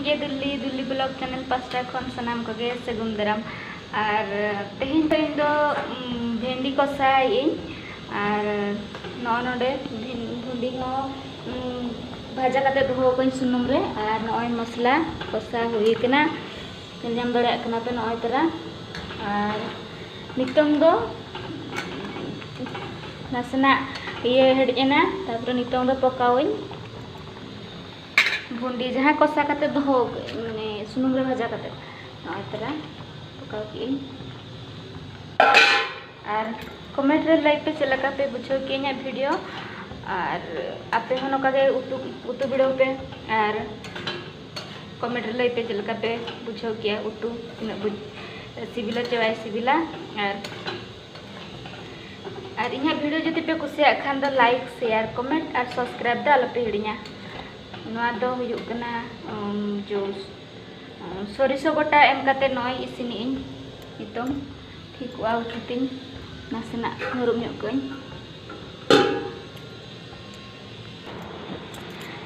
गे दुल्ली blog channel pasta खन सनाम को गे सगुन दराम और तेहन तो इन दो भेंडी कसाई और नोडे भेंडी हो भाजा काते दो को सुनुम रे और नय मसला कसा हुई कना जम दड़े कना पे नय तरा और नितंग दो नासना ये हेडना तापर नितंग दो पकावई भुंडी जहाँ कसा काते दो माने सुनुम रे भाजा काते नय तरा पकाव की और कमेंट रे लाइक पे चला पे बुझो के वीडियो और आपे हो नका के उतु वीडियो पे और कमेंट रे लाइक पे चला पे बुझो के उतु तिना बुझ सिबिला चवाय सिबिला और इना वीडियो जति पे कुसिया खान दो लाइक शेयर कमेंट और सब्सक्राइब दो आलपे हिड़िया नोआ दो हुयुग कना जो सरिसो गोटा एम काते नय इसिनी नितों ठीक वा उठतिन नासेना नरम ᱧᱚᱜ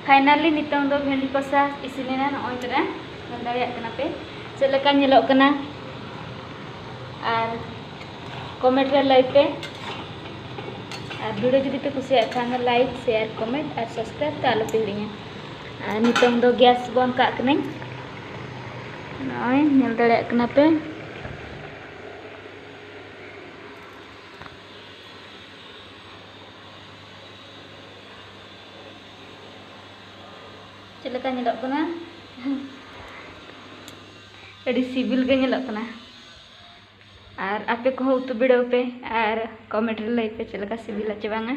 फाइनली नितों दो भेंडी कसा इसिनेना नय तरा दाड़िया कना पे चेद लेका ñeloग कना और कमेंट रे लाइक पे और वीडियो जदि पे कुसिया खान लाइक शेयर कमेंट और सब्सक्राइब तो आलो पे हिड़िया और नितों दो गैस बन का कने नय ñel दाड़िया कना पे चलका ñeloग कना अड़ी सिबिल गे ñeloग कना और आपे को उतु वीडियो पे और कमेंट रे लाइक पे चलका सिबिला चे बांगा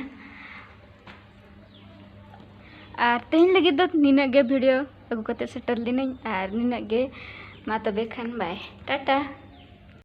और तेहन लगे दो निना गे वीडियो अगु कते सेटल दिनई और निना गे मा तबे खान बाय टाटा।